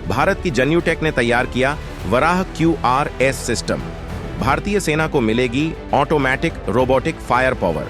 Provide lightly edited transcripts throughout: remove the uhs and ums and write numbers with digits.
भारत की जन्यूटेक ने तैयार किया वराह QRS सिस्टम। भारतीय सेना को मिलेगी automatic robotic fire power.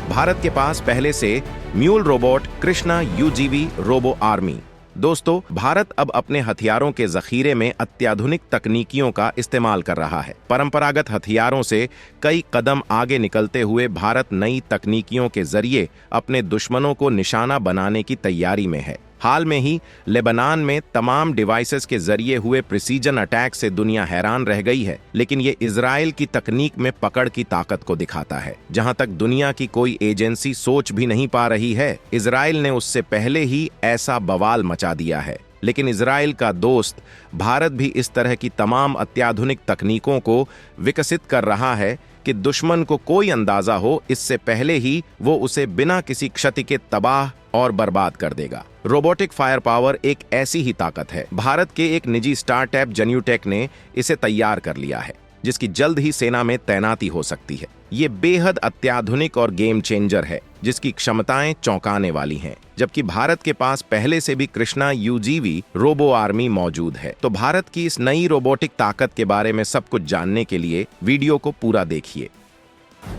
Bharat के पास पहले से mule robot Krishna UGV robo army. दोस्तों, भारत अब अपने हथियारों के जखीरे में अत्याधुनिक तकनीकियों का इस्तेमाल कर रहा है। परंपरागत हथियारों से कई कदम आगे निकलते हुए भारत नई तकनीकियों के जरिए अपने दुश्मनों को निशाना बनाने की तैयारी में है। हाल में ही लेबनान में तमाम डिवाइसेस के जरिए हुए प्रिसीजन अटैक से दुनिया हैरान रह गई है, लेकिन ये इजराइल की तकनीक में पकड़ की ताकत को दिखाता है, जहां तक दुनिया की कोई एजेंसी सोच भी नहीं पा रही है। इजराइल ने उससे पहले ही ऐसा बवाल मचा दिया है, लेकिन इजराइल का दोस्त भारत भी इस तरह की तमाम अत्याधुनिक तकनीकों को विकसित कर रहा है कि दुश्मन को कोई अंदाजा हो इससे पहले ही वो उसे बिना किसी क्षति के तबाह और बर्बाद कर देगा। रोबोटिक फायर पावर एक ऐसी ही ताकत है। भारत के एक निजी स्टार्टअप जन्यूटेक ने इसे तैयार कर लिया है, जिसकी जल्द ही सेना में तैनाती हो सकती है। ये बेहद अत्याधुनिक और गेम चेंजर है, जिसकी क्षमताएं चौंकाने वाली हैं। जबकि भारत के पास पहले से भी कृष्णा UGV रोबो आर्मी मौजूद है। तो भारत की इस नई रोबोटिक ताकत के बारे में सब कुछ जानने के लिए वीडियो को पूरा देखिए।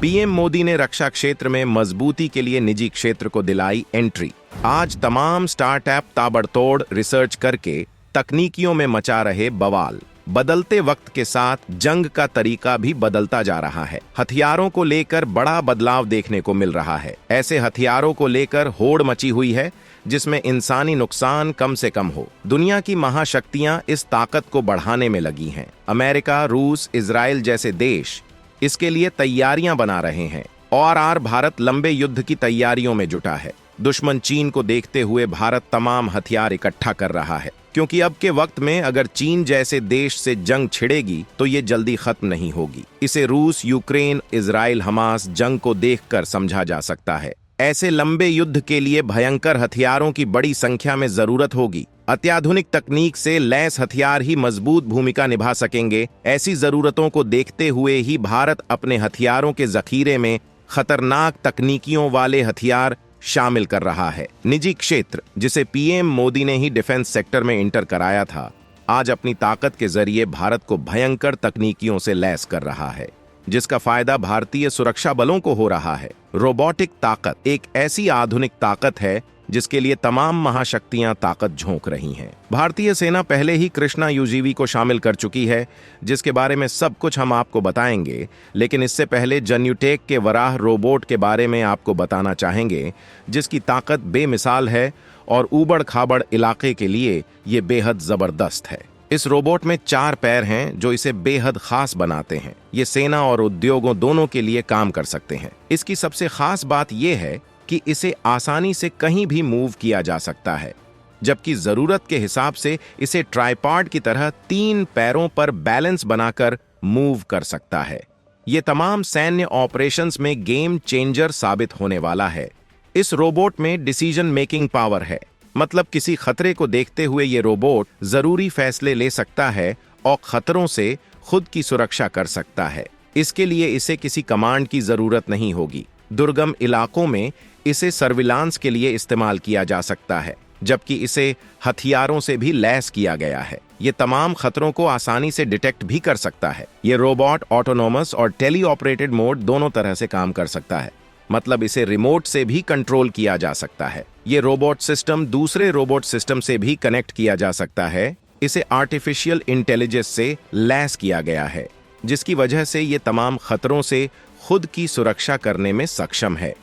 PM मोदी ने रक्षा क्षेत्र में मजबूती के लिए निजी क्षेत्र को दिलाई एंट्री। आज तमाम स्टार्टअप ताबड़तोड़ रिसर्च करके तकनीकियों में मचा रहे बवाल। बदलते वक्त के साथ जंग का तरीका भी बदलता जा रहा है। हथियारों को लेकर बड़ा बदलाव देखने को मिल रहा है। ऐसे हथियारों को लेकर होड़ मची हुई है जिसमें इंसानी नुकसान कम से कम हो। दुनिया की महाशक्तियां इस ताकत को बढ़ाने में लगी हैं। अमेरिका, रूस, इजराइल जैसे देश इसके लिए तैयारियां बना रहे हैं। और भारत लंबे युद्ध की तैयारियों में जुटा है। दुश्मन चीन को देखते हुए भारत तमाम हथियार इकट्ठा कर रहा है, क्योंकि अब के वक्त में अगर चीन जैसे देश से जंग छिड़ेगी तो ये जल्दी खत्म नहीं होगी। इसे रूस, यूक्रेन, इजराइल, हमास जंग को देखकर समझा जा सकता है। ऐसे लंबे युद्ध के लिए भयंकर हथियारों की बड़ी संख्या में जरूरत होगी। अत्याधुनिक तकनीक से लैस हथियार ही मजबूत भूमिका निभा सकेंगे। ऐसी जरूरतों को देखते हुए ही भारत अपने हथियारों के जखीरे में खतरनाक तकनीकियों वाले हथियार शामिल कर रहा है। निजी क्षेत्र, जिसे PM मोदी ने ही डिफेंस सेक्टर में इंटर कराया था, आज अपनी ताकत के जरिए भारत को भयंकर तकनीकियों से लैस कर रहा है, जिसका फायदा भारतीय सुरक्षा बलों को हो रहा है। रोबोटिक ताकत एक ऐसी आधुनिक ताकत है जिसके लिए तमाम महाशक्तियां ताकत झोंक रही हैं। भारतीय सेना पहले ही कृष्णा UGV को शामिल कर चुकी है, जिसके बारे में सब कुछ हम आपको बताएंगे। लेकिन इससे पहले जन्यूटेक के वराह रोबोट के बारे में आपको बताना चाहेंगे, जिसकी ताकत बेमिसाल है और ऊबड़ खाबड़ इलाके के लिए ये बेहद जबरदस्त है। इस रोबोट में 4 पैर हैं जो इसे बेहद खास बनाते हैं। ये सेना और उद्योगों दोनों के लिए काम कर सकते हैं। इसकी सबसे खास बात यह है कि इसे आसानी से कहीं भी मूव किया जा सकता है, जबकि जरूरत के हिसाब से इसे ट्राइपॉड की तरह 3 पैरों पर बैलेंस बनाकर मूव कर सकता है। ये तमाम सैन्य ऑपरेशंस में गेम चेंजर साबित होने वाला है। इस रोबोट में डिसीजन मेकिंग पावर है, मतलब किसी खतरे को देखते हुए ये रोबोट जरूरी फैसले ले सकता है और खतरों से खुद की सुरक्षा कर सकता है। इसके लिए इसे किसी कमांड की जरूरत नहीं होगी। दुर्गम इलाकों में इसे सर्विलांस के लिए इस्तेमाल किया जा सकता है, जबकि इसे हथियारों से भी लैस किया गया है। ये तमाम खतरों को आसानी से डिटेक्ट भी कर सकता है। ये रोबोट ऑटोनोमस और टेली ऑपरेटेड मोड दोनों तरह से काम कर सकता है, मतलब इसे रिमोट से भी कंट्रोल किया जा सकता है। ये रोबोट सिस्टम दूसरे रोबोट सिस्टम से भी कनेक्ट किया जा सकता है। इसे आर्टिफिशियल इंटेलिजेंस से लैस किया गया है, जिसकी वजह से ये तमाम खतरों से खुद की सुरक्षा करने में सक्षम है।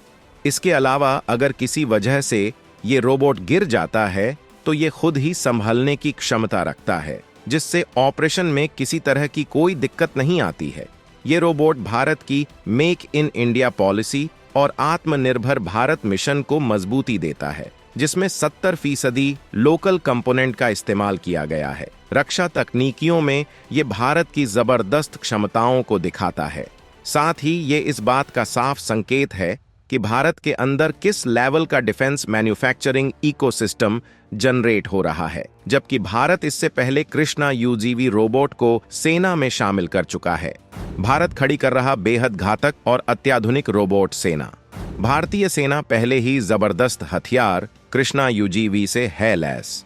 इसके अलावा अगर किसी वजह से ये रोबोट गिर जाता है तो ये खुद ही संभलने की क्षमता रखता है, जिससे ऑपरेशन में किसी तरह की कोई दिक्कत नहीं आती है। ये रोबोट भारत की मेक इन इंडिया पॉलिसी और आत्मनिर्भर भारत मिशन को मजबूती देता है, जिसमें 70% लोकल कंपोनेंट का इस्तेमाल किया गया है। रक्षा तकनीकियों में ये भारत की जबरदस्त क्षमताओं को दिखाता है। साथ ही ये इस बात का साफ संकेत है कि भारत के अंदर किस लेवल का डिफेंस मैन्युफैक्चरिंग इकोसिस्टम जनरेट हो रहा है, जबकि भारत इससे पहले कृष्णा UGV रोबोट को सेना में शामिल कर चुका है। भारत खड़ी कर रहा बेहद घातक और अत्याधुनिक रोबोट सेना। भारतीय सेना पहले ही जबरदस्त हथियार कृष्णा UGV से है लैस।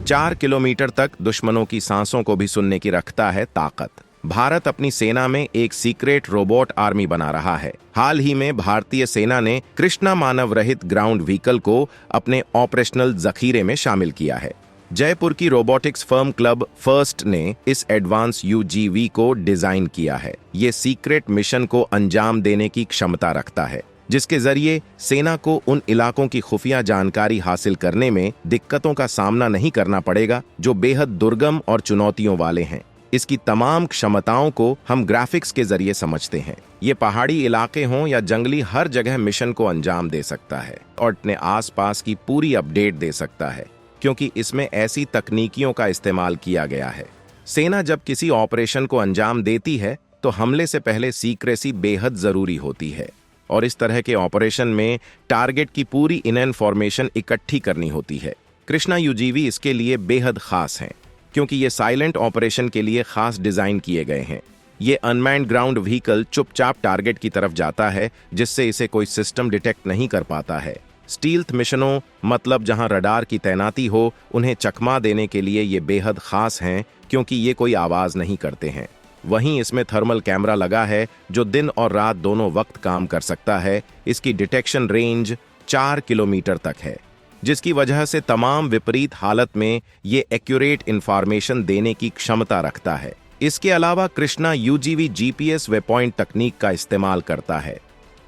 4 किलोमीटर तक दुश्मनों की सांसों को भी सुनने की रखता है ताकत। भारत अपनी सेना में एक सीक्रेट रोबोट आर्मी बना रहा है। हाल ही में भारतीय सेना ने कृष्णा मानव रहित ग्राउंड व्हीकल को अपने ऑपरेशनल जखीरे में शामिल किया है। जयपुर की रोबोटिक्स फर्म क्लब फर्स्ट ने इस एडवांस यूजीवी को डिजाइन किया है। ये सीक्रेट मिशन को अंजाम देने की क्षमता रखता है, जिसके जरिए सेना को उन इलाकों की खुफिया जानकारी हासिल करने में दिक्कतों का सामना नहीं करना पड़ेगा जो बेहद दुर्गम और चुनौतियों वाले हैं। इसकी तमाम क्षमताओं को हम ग्राफिक्स के जरिए समझते हैं। ये पहाड़ी इलाके हों या जंगली, हर जगह मिशन को अंजाम दे सकता है और अपने आसपास की पूरी अपडेट दे सकता है, क्योंकि इसमें ऐसी तकनीकियों का इस्तेमाल किया गया है। सेना जब किसी ऑपरेशन को अंजाम देती है तो हमले से पहले सीक्रेसी बेहद जरूरी होती है और इस तरह के ऑपरेशन में टारगेट की पूरी इन्फॉर्मेशन इकट्ठी करनी होती है। कृष्णा यूजीवी इसके लिए बेहद खास हैं, क्योंकि ये साइलेंट ऑपरेशन के लिए खास डिजाइन किए गए हैं। ये अनमैन्ड ग्राउंड व्हीकल चुपचाप टारगेट की तरफ जाता है, जिससे इसे कोई सिस्टम डिटेक्ट नहीं कर पाता है। स्टील्थ मिशनों, मतलब जहां रडार की तैनाती हो, उन्हें चकमा देने के लिए ये बेहद खास हैं, क्योंकि ये कोई आवाज नहीं करते हैं। वहीं इसमें थर्मल कैमरा लगा है जो दिन और रात दोनों वक्त काम कर सकता है। इसकी डिटेक्शन रेंज 4 किलोमीटर तक है, जिसकी वजह से तमाम विपरीत हालत में ये एक्यूरेट इंफॉर्मेशन देने की क्षमता रखता है। इसके अलावा कृष्णा यूजीवी जीपीएस वेपॉइंट तकनीक का इस्तेमाल करता है,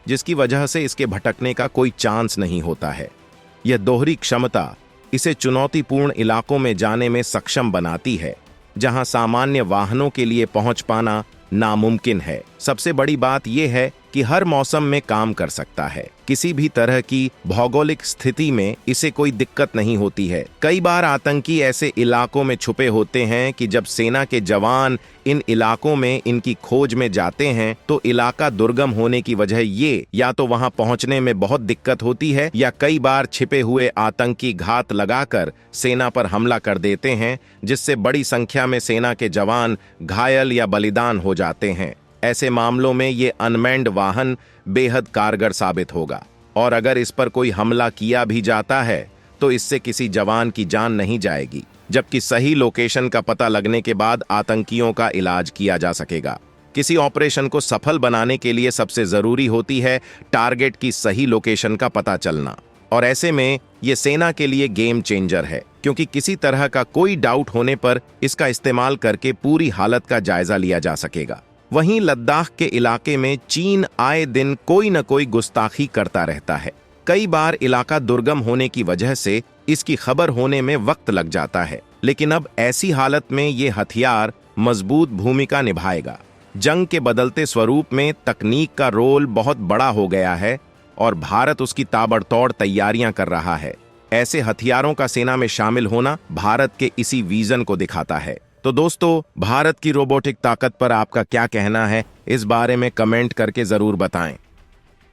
जिसकी वजह से इसके भटकने का कोई चांस नहीं होता है। यह दोहरी क्षमता इसे चुनौतीपूर्ण इलाकों में जाने में सक्षम बनाती है, जहां सामान्य वाहनों के लिए पहुंच पाना नामुमकिन है। सबसे बड़ी बात यह है कि हर मौसम में काम कर सकता है। किसी भी तरह की भौगोलिक स्थिति में इसे कोई दिक्कत नहीं होती है। कई बार आतंकी ऐसे इलाकों में छुपे होते हैं कि जब सेना के जवान इन इलाकों में इनकी खोज में जाते हैं तो इलाका दुर्गम होने की वजह ये या तो वहां पहुंचने में बहुत दिक्कत होती है, या कई बार छिपे हुए आतंकी घात लगाकर सेना पर हमला कर देते हैं, जिससे बड़ी संख्या में सेना के जवान घायल या बलिदान हो जाते हैं। ऐसे मामलों में ये अनमैन्ड वाहन बेहद कारगर साबित होगा, और अगर इस पर कोई हमला किया भी जाता है तो इससे किसी जवान की जान नहीं जाएगी, जबकि सही लोकेशन का पता लगने के बाद आतंकियों का इलाज किया जा सकेगा। किसी ऑपरेशन को सफल बनाने के लिए सबसे जरूरी होती है टारगेट की सही लोकेशन का पता चलना, और ऐसे में ये सेना के लिए गेम चेंजर है, क्योंकि किसी तरह का कोई डाउट होने पर इसका इस्तेमाल करके पूरी हालत का जायजा लिया जा सकेगा। वहीं लद्दाख के इलाके में चीन आए दिन कोई न कोई गुस्ताखी करता रहता है। कई बार इलाका दुर्गम होने की वजह से इसकी खबर होने में वक्त लग जाता है, लेकिन अब ऐसी हालत में ये हथियार मजबूत भूमिका निभाएगा। जंग के बदलते स्वरूप में तकनीक का रोल बहुत बड़ा हो गया है और भारत उसकी ताबड़तोड़ तैयारियां कर रहा है। ऐसे हथियारों का सेना में शामिल होना भारत के इसी विजन को दिखाता है। तो दोस्तों, भारत की रोबोटिक ताकत पर आपका क्या कहना है, इस बारे में कमेंट करके जरूर बताएं।